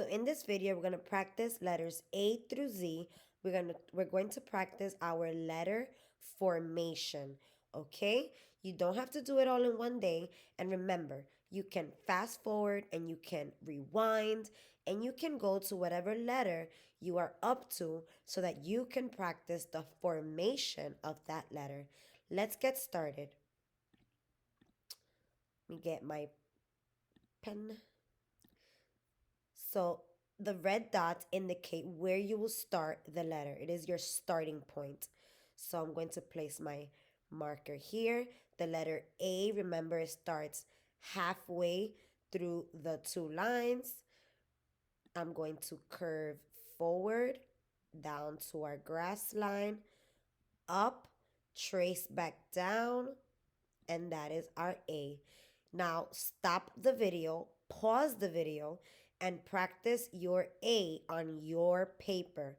So in this video, we're going to practice letters A through Z. We're going to practice our letter formation, okay? You don't have to do it all in one day. And remember, you can fast forward and you can rewind and you can go to whatever letter you are up to so that you can practice the formation of that letter. Let's get started. Let me get my pen. So the red dots indicate where you will start the letter. It is your starting point. So I'm going to place my marker here. The letter A, remember, it starts halfway through the two lines. I'm going to curve forward down to our grass line, up, trace back down, and that is our A. Now stop the video, pause the video, and practice your A on your paper.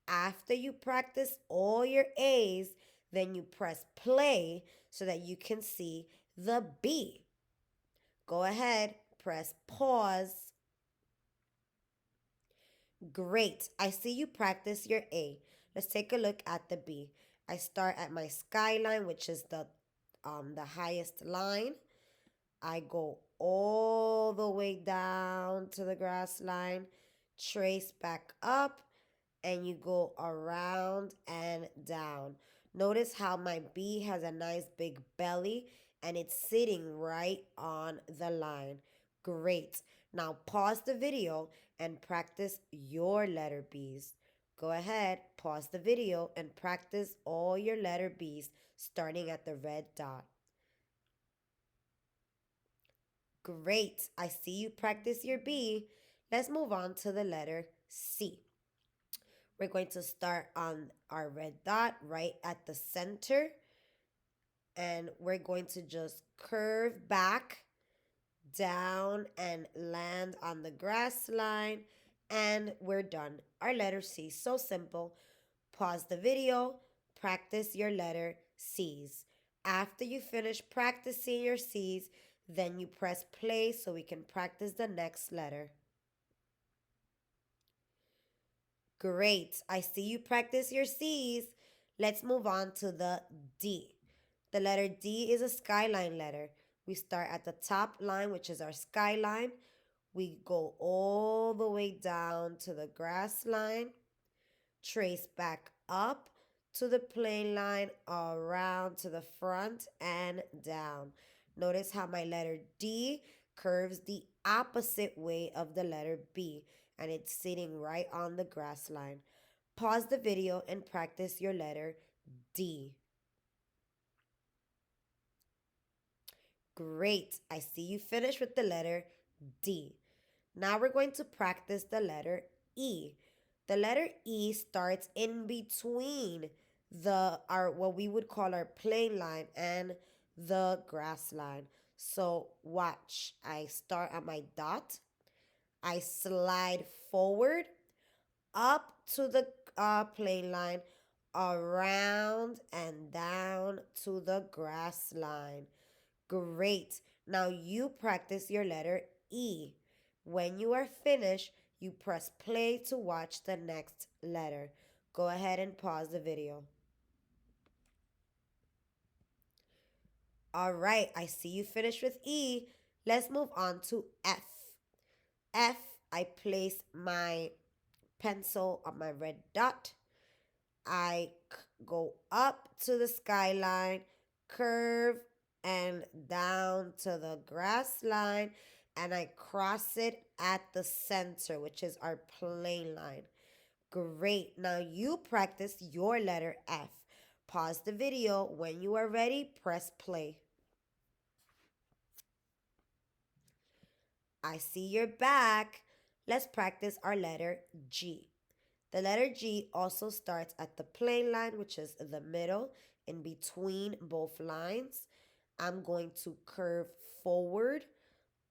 After you practice all your A's, then you press play so that you can see the B. Go ahead, press pause. Great. I see you practice your A. Let's take a look at the B. I start at my skyline, which is the highest line. I go all the way down to the grass line, trace back up, and you go around and down. Notice how my B has a nice big belly and it's sitting right on the line. Great. Now pause the video and practice your letter B's. Go ahead, pause the video and practice all your letter B's starting at the red dot. Great. I see you practice your B. Let's move on to the letter C. We're going to start on our red dot right at the center. And we're going to just curve back down and land on the grass line. And we're done. Our letter C. So simple. Pause the video. Practice your letter C's. After you finish practicing your C's, then you press play so we can practice the next letter. Great. I see you practice your C's. Let's move on to the D. The letter D is a skyline letter. We start at the top line, which is our skyline. We go all the way down to the grass line, trace back up to the plain line, around to the front and down. Notice how my letter D curves the opposite way of the letter B, and it's sitting right on the grass line. Pause the video and practice your letter D. Great. I see you finished with the letter D. Now we're going to practice the letter E. The letter E starts in between our what we would call our plain line and the grass line. So watch. I start at my dot. I slide forward up to the plain line, around and down to the grass line. Great. Now you practice your letter E. When you are finished, you press play to watch the next letter. Go ahead and pause the video. All right, I see you finished with E. Let's move on to F. F, I place my pencil on my red dot. I go up to the skyline, curve, and down to the grass line, and I cross it at the center, which is our plain line. Great. Now you practice your letter F. Pause the video. When you are ready, press play. I see you're back. Let's practice our letter G. The letter G also starts at the plain line, which is the middle in between both lines. I'm going to curve forward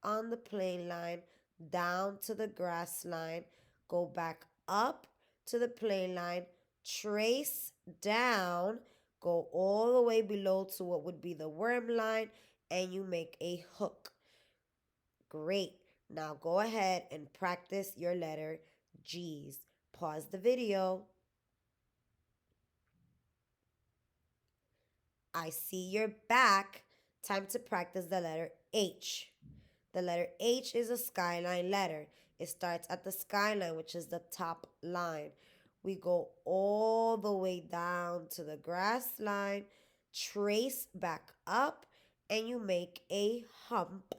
on the plain line, down to the grass line, go back up to the plain line, trace down, go all the way below to what would be the worm line, and you make a hook. Great. Now go ahead and practice your letter G's. Pause the video. I see you're back. Time to practice the letter H. The letter H is a skyline letter. It starts at the skyline, which is the top line. We go all the way down to the grass line, trace back up, and you make a hump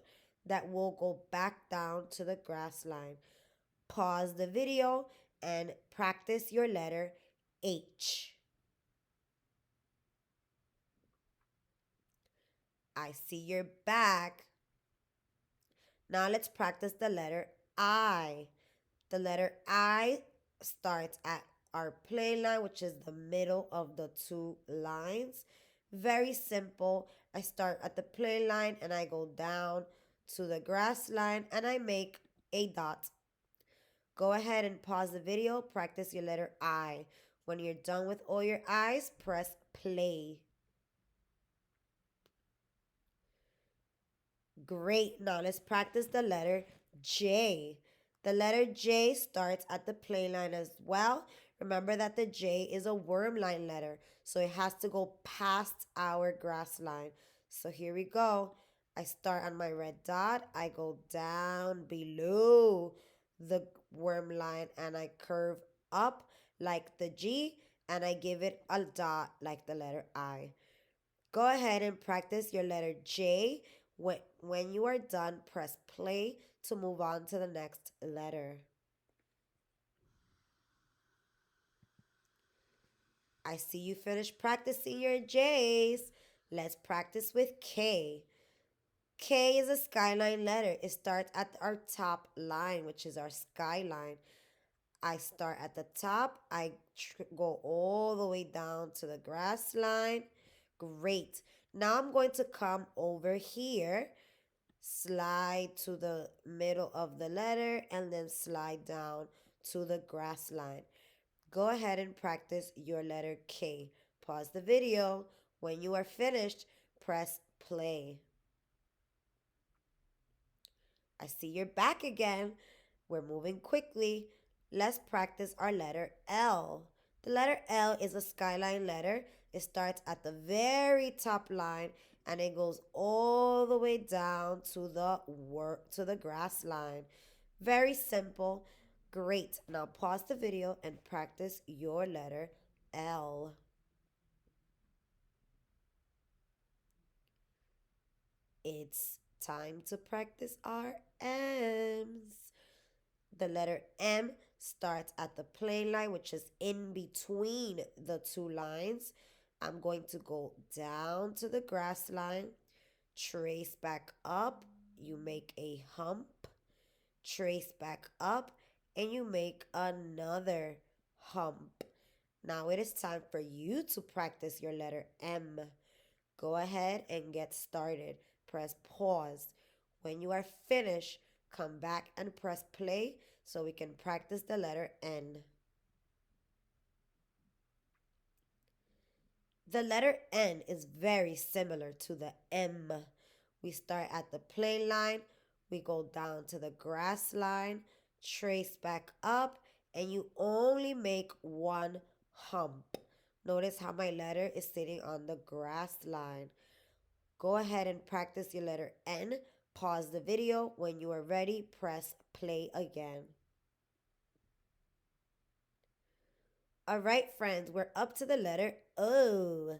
that will go back down to the grass line. Pause the video and practice your letter H. I see you're back. Now let's practice the letter I. The letter I starts at our play line, which is the middle of the two lines. Very simple. I start at the play line and I go down to the grass line and I make a dot. Go ahead and pause the video. Practice your letter I. When you're done with all your I's, press play. Great. Now let's practice the letter J. The letter J starts at the play line as well. Remember that the J is a worm line letter, so it has to go past our grass line. So here we go. I start on my red dot. I go down below the worm line and I curve up like the G and I give it a dot like the letter I. Go ahead and practice your letter J. When you are done, press play to move on to the next letter. I see you finished practicing your J's. Let's practice with K. K is a skyline letter. It starts at our top line, which is our skyline. I start at the top. I go all the way down to the grass line. Great. Now I'm going to come over here, slide to the middle of the letter, and then slide down to the grass line. Go ahead and practice your letter K. Pause the video. When you are finished, press play. I see you're back again. We're moving quickly. Let's practice our letter L. The letter L is a skyline letter. It starts at the very top line and it goes all the way down to the grass line. Very simple. Great. Now pause the video and practice your letter L. It's time to practice our M's. The letter M starts at the play line, which is in between the two lines. I'm going to go down to the grass line, trace back up, you make a hump, trace back up, and you make another hump. Now it is time for you to practice your letter M. Go ahead and get started. Press pause. When you are finished, come back and press play so we can practice the letter N. The letter N is very similar to the M. We start at the play line, we go down to the grass line, trace back up, and you only make one hump. Notice how my letter is sitting on the grass line. Go ahead and practice your letter N. Pause the video. When you are ready, press play again. All right, friends, we're up to the letter O.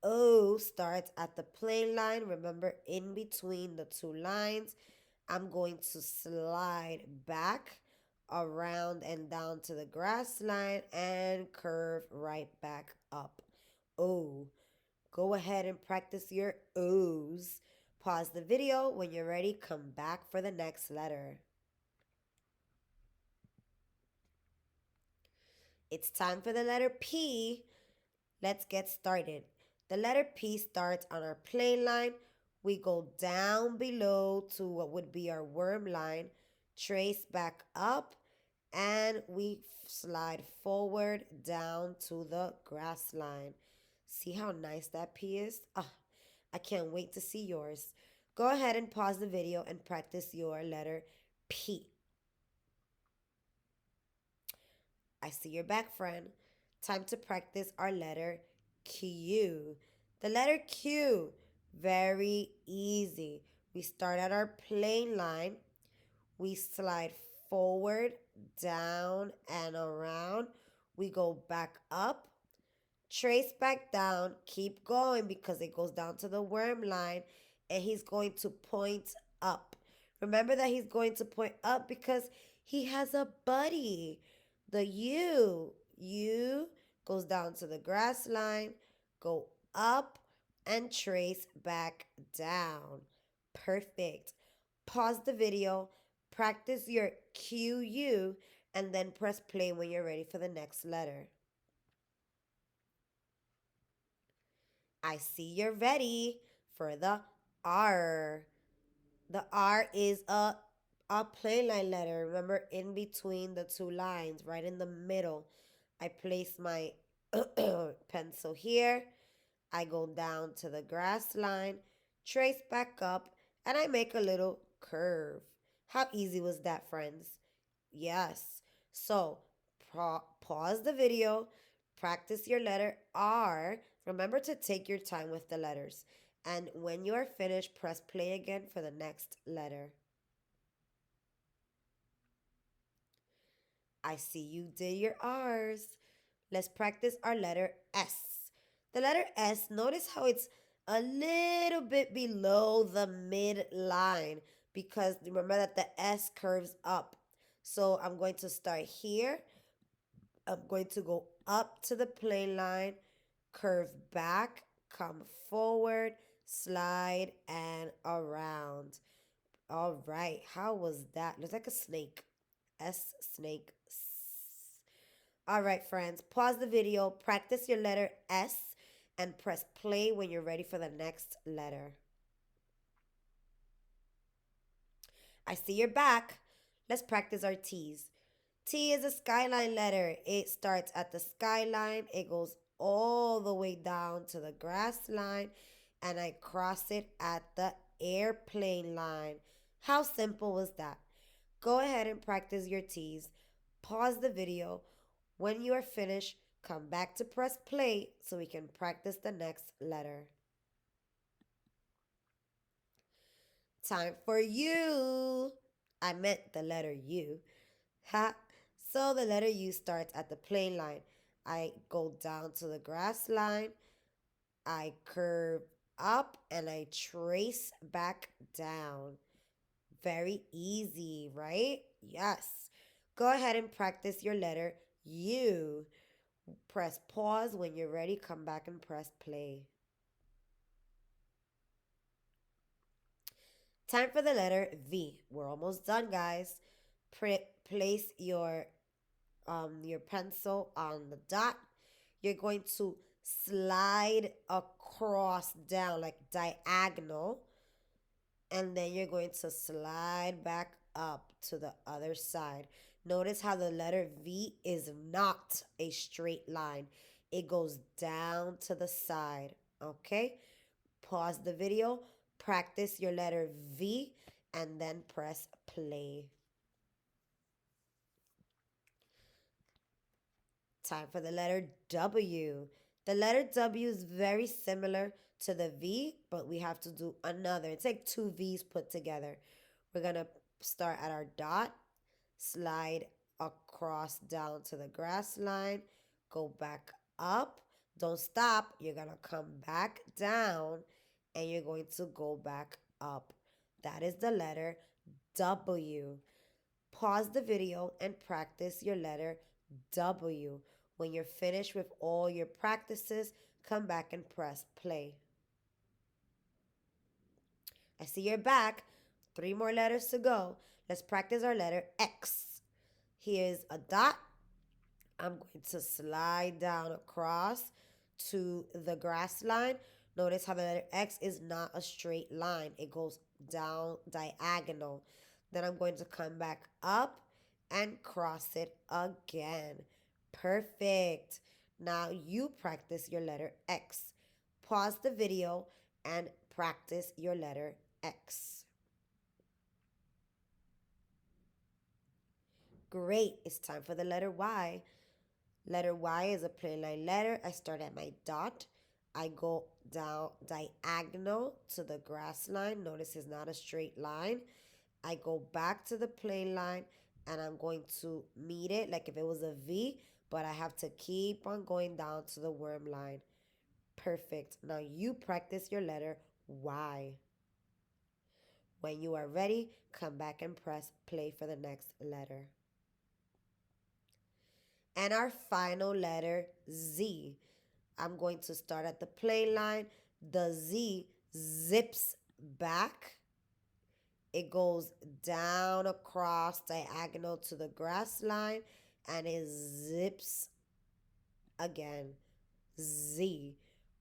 O starts at the play line. Remember, in between the two lines, I'm going to slide back around and down to the grass line and curve right back up. O. Go ahead and practice your O's. Pause the video. When you're ready, come back for the next letter. It's time for the letter P. Let's get started. The letter P starts on our play line. We go down below to what would be our worm line, trace back up, and we slide forward down to the grass line. See how nice that P is? I can't wait to see yours. Go ahead and pause the video and practice your letter P. I see you're back, friend. Time to practice our letter Q. The letter Q, very easy. We start at our plane line. We slide forward, down, and around. We go back up, trace back down, keep going because it goes down to the worm line, and he's going to point up. Remember that he's going to point up because he has a buddy. The U goes down to the grass line, go up, and trace back down. Perfect. Pause the video, practice your QU, and then press play when you're ready for the next letter. I see you're ready for the R. The R is a plain line letter. Remember, in between the two lines, right in the middle. I place my pencil here. I go down to the grass line, trace back up, and I make a little curve. How easy was that, friends? Yes. So pause the video, practice your letter R. Remember to take your time with the letters. And when you are finished, press play again for the next letter. I see you did your R's. Let's practice our letter S. The letter S, notice how it's a little bit below the midline because remember that the S curves up. So I'm going to start here. I'm going to go up to the plane line, curve back, come forward, slide, and around. All right, how was that? Looks like a snake. S, snake. All right, friends, pause the video, practice your letter S, and press play when you're ready for the next letter. I see you're back. Let's practice our T's. T is a skyline letter. It starts at the skyline, it goes all the way down to the grass line, and I cross it at the airplane line. How simple was that? Go ahead and practice your T's. Pause the video. When you are finished, come back to press play so we can practice the next letter. Time for U. I meant the letter U. Ha. So the letter U starts at the plane line. I go down to the grass line. I curve up and I trace back down. Very easy, right? Yes. Go ahead and practice your letter U. Press pause when you're ready. Come back and press play. Time for the letter V. We're almost done, guys. Place your pencil on the dot. You're going to slide across down like diagonal, and then you're going to slide back up to the other side. Notice how the letter V is not a straight line. It goes down to the side, okay? Pause the video, practice your letter V, and then press play. Time for the letter W. The letter W is very similar to the V, but we have to do another. It's like two V's put together. We're going to start at our dot, slide across down to the grass line, go back up. Don't stop. You're going to come back down and you're going to go back up. That is the letter W. Pause the video and practice your letter W. When you're finished with all your practices, come back and press play. I see you're back. 3 more letters to go. Let's practice our letter X. Here's a dot. I'm going to slide down across to the grass line. Notice how the letter X is not a straight line. It goes down diagonal. Then I'm going to come back up and cross it again. Perfect. Now you practice your letter X. Pause the video and practice your letter X. Great. It's time for the letter Y. Letter Y is a plain line letter. I start at my dot. I go down diagonal to the grass line. Notice it's not a straight line. I go back to the plain line and I'm going to meet it like if it was a V, but I have to keep on going down to the worm line. Perfect. Now you practice your letter Y. When you are ready, come back and press play for the next letter. And our final letter, Z. I'm going to start at the plain line. The Z zips back. It goes down across diagonal to the grass line and it zips again. Z.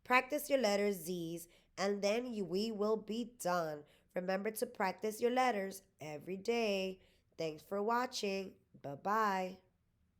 Practice your letter Z's and then we will be done. Remember to practice your letters every day. Thanks for watching. Bye bye.